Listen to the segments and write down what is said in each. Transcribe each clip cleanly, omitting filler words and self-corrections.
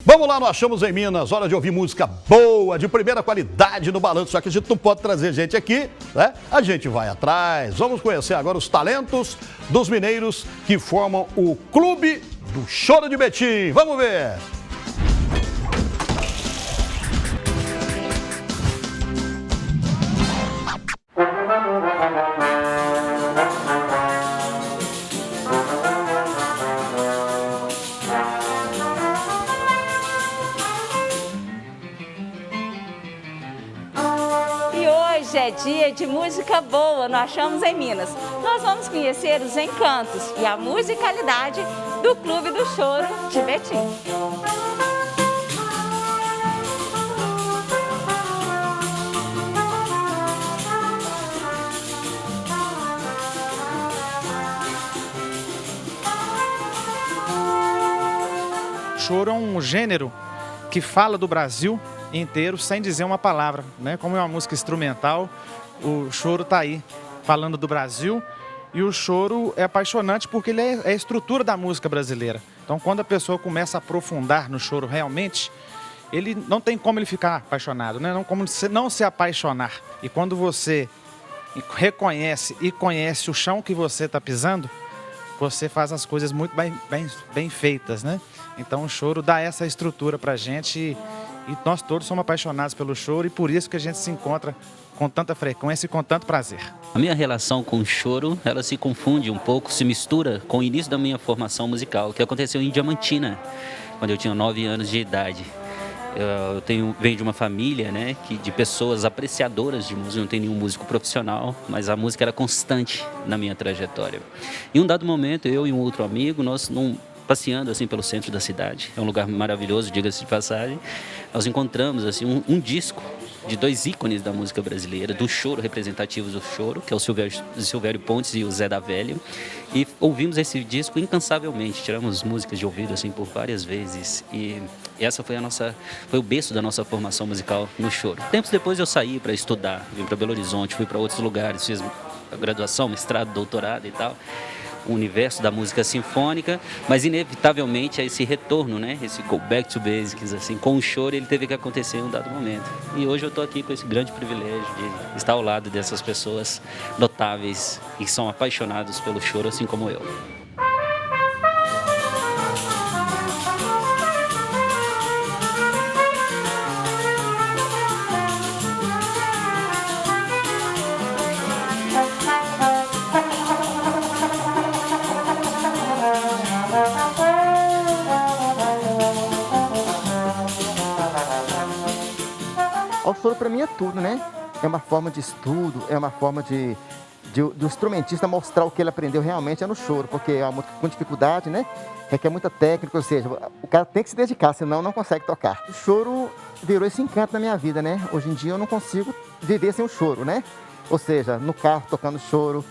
Vamos lá, nós achamos em Minas, hora de ouvir música boa, de primeira qualidade no balanço, só que a gente não pode trazer gente aqui, né? A gente vai atrás, vamos conhecer agora os talentos dos mineiros que formam o Clube do Choro de Betim. Vamos ver! Hoje é dia de música boa, nós achamos em Minas. Nós vamos conhecer os encantos e a musicalidade do Clube do Choro de Betim. Choro é um gênero que fala do Brasil inteiro sem dizer uma palavra, né? Como é uma música instrumental, o choro está aí falando do Brasil, e o choro é apaixonante porque ele é a estrutura da música brasileira. Então, quando a pessoa começa a aprofundar no choro realmente, ele não tem como ele ficar apaixonado, né? Não como não se apaixonar. E quando você reconhece e conhece o chão que você está pisando, você faz as coisas muito bem feitas, né? Então o choro dá essa estrutura pra gente e nós todos somos apaixonados pelo choro e por isso que a gente se encontra com tanta frequência e com tanto prazer. A minha relação com o choro, ela se confunde um pouco, se mistura com o início da minha formação musical, que aconteceu em Diamantina, quando eu tinha 9 anos de idade. Venho de uma família, né, de pessoas apreciadoras de música, não tenho nenhum músico profissional, mas a música era constante na minha trajetória. Em um dado momento, eu e um outro amigo, nós passeando assim pelo centro da cidade, é um lugar maravilhoso, diga-se de passagem, nós encontramos assim um disco de 2 ícones da música brasileira, do choro, representativos do choro, que é o Silvério Pontes e o Zé da Velha, e ouvimos esse disco incansavelmente, tiramos músicas de ouvido assim por várias vezes, e essa foi o berço da nossa formação musical no choro. Tempos depois eu saí para estudar, vim para Belo Horizonte, fui para outros lugares, fiz a graduação, mestrado, doutorado e tal, o universo da música sinfônica, mas inevitavelmente esse retorno, né, esse go back to basics, assim, com o choro, ele teve que acontecer em um dado momento. E hoje eu estou aqui com esse grande privilégio de estar ao lado dessas pessoas notáveis e que são apaixonados pelo choro, assim como eu. O choro para mim é tudo, né? É uma forma de estudo, é uma forma do instrumentista mostrar o que ele aprendeu realmente é no choro, porque é uma música com dificuldade, né? Requer muita técnica, ou seja, o cara tem que se dedicar, senão não consegue tocar. O choro virou esse encanto na minha vida, né? Hoje em dia eu não consigo viver sem o choro, né? Ou seja, no carro tocando choro,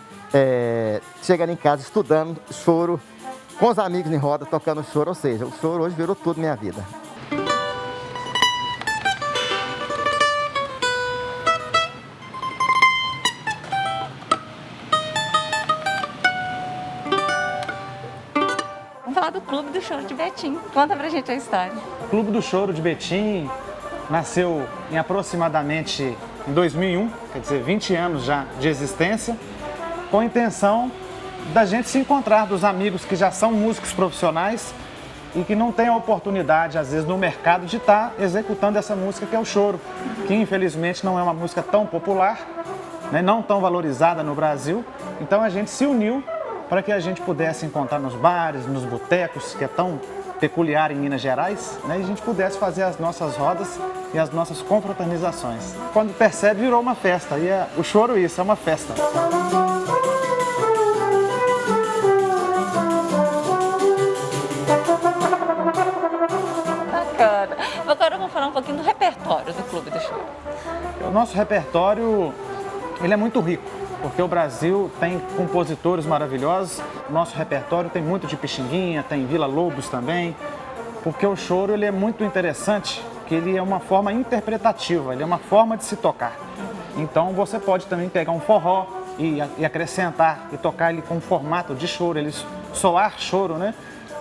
chegando em casa estudando choro, com os amigos em roda tocando choro, ou seja, o choro hoje virou tudo na minha vida. Falar do Clube do Choro de Betim. Conta pra gente a história. O Clube do Choro de Betim nasceu em aproximadamente em 2001, quer dizer, 20 anos já de existência, com a intenção da gente se encontrar, dos amigos que já são músicos profissionais e que não têm a oportunidade, às vezes, no mercado de estar executando essa música que é o choro, que infelizmente não é uma música tão popular, né, não tão valorizada no Brasil. Então a gente se uniu para que a gente pudesse encontrar nos bares, nos botecos, que é tão peculiar em Minas Gerais, né, e a gente pudesse fazer as nossas rodas e as nossas confraternizações. Quando percebe, virou uma festa, e o choro isso, é uma festa. Bacana. Agora vamos falar um pouquinho do repertório do Clube do Choro. O nosso repertório, ele é muito rico, porque o Brasil tem compositores maravilhosos. O nosso repertório tem muito de Pixinguinha, tem Vila Lobos também, porque o choro ele é muito interessante, que ele é uma forma interpretativa, ele é uma forma de se tocar. Então você pode também pegar um forró e acrescentar e tocar ele com um formato de choro, ele soar choro, né?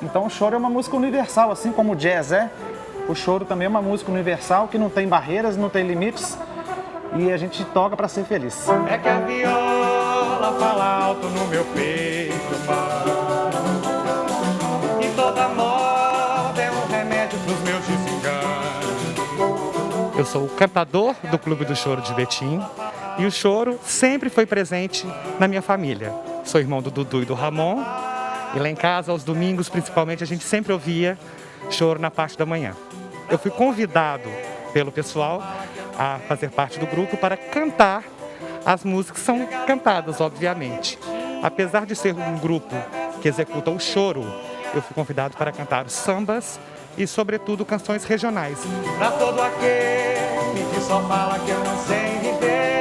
Então o choro é uma música universal, assim como o jazz é, O choro também é uma música universal que não tem barreiras, não tem limites e a gente toca para ser feliz. É que a viola fala alto no meu peito, mano, e toda moda é um remédio pros meus desenganos. Eu sou o cantador do Clube do Choro de Betim e o choro sempre foi presente na minha família. Sou irmão do Dudu e do Ramon e lá em casa, aos domingos principalmente, a gente sempre ouvia choro na parte da manhã. Eu fui convidado pelo pessoal a fazer parte do grupo para cantar as músicas que são cantadas, obviamente. Apesar de ser um grupo que executa o choro, eu fui convidado para cantar sambas e, sobretudo, canções regionais. Pra todo aquele que só fala que eu não sei viver.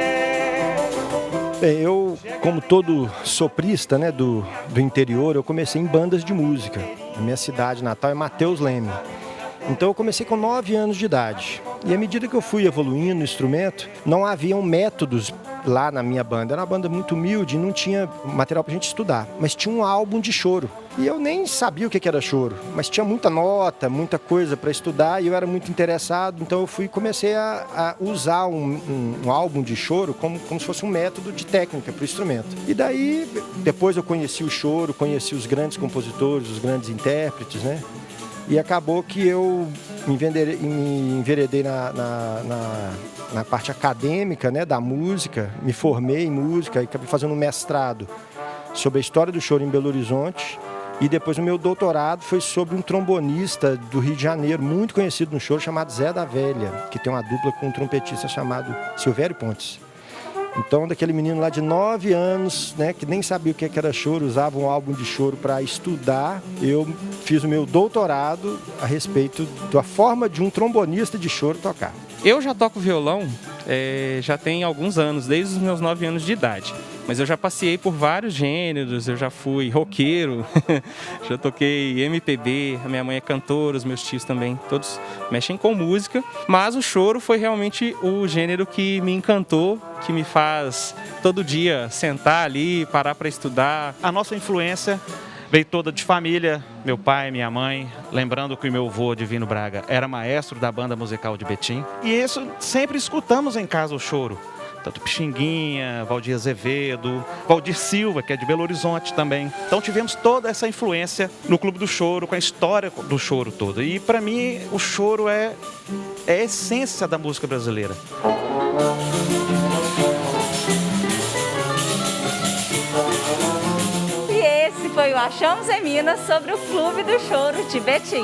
Bem, eu, como todo soprista, né, do interior, eu comecei em bandas de música. A minha cidade natal é Mateus Leme. Então eu comecei com 9 anos de idade. E à medida que eu fui evoluindo no instrumento, não haviam métodos lá na minha banda. Era uma banda muito humilde, não tinha material pra gente estudar. Mas tinha um álbum de choro. E eu nem sabia o que era choro. Mas tinha muita nota, muita coisa para estudar e eu era muito interessado. Então eu comecei a usar um álbum de choro como se fosse um método de técnica para o instrumento. E daí, depois eu conheci o choro, conheci os grandes compositores, os grandes intérpretes, né? E acabou que eu me enveredei na parte acadêmica, né, da música, me formei em música e acabei fazendo um mestrado sobre a história do choro em Belo Horizonte. E depois o meu doutorado foi sobre um trombonista do Rio de Janeiro, muito conhecido no choro, chamado Zé da Velha, que tem uma dupla com um trompetista chamado Silvério Pontes. Então, daquele menino lá de 9 anos, né, que nem sabia o que era choro, usava um álbum de choro para estudar, eu fiz o meu doutorado a respeito da forma de um trombonista de choro tocar. Eu já toco violão já tem alguns anos, desde os meus 9 anos de idade. Mas eu já passei por vários gêneros, eu já fui roqueiro, já toquei MPB, a minha mãe é cantora, os meus tios também, todos mexem com música. Mas o choro foi realmente o gênero que me encantou, que me faz todo dia sentar ali, parar para estudar. A nossa influência veio toda de família, meu pai, minha mãe, lembrando que o meu avô, Divino Braga, era maestro da banda musical de Betim. E isso, sempre escutamos em casa o choro. Tanto Pixinguinha, Valdir Azevedo, Valdir Silva, que é de Belo Horizonte também. Então tivemos toda essa influência no Clube do Choro, com a história do choro todo. E para mim, o choro é a essência da música brasileira. E esse foi o Achamos em Minas sobre o Clube do Choro de Betim.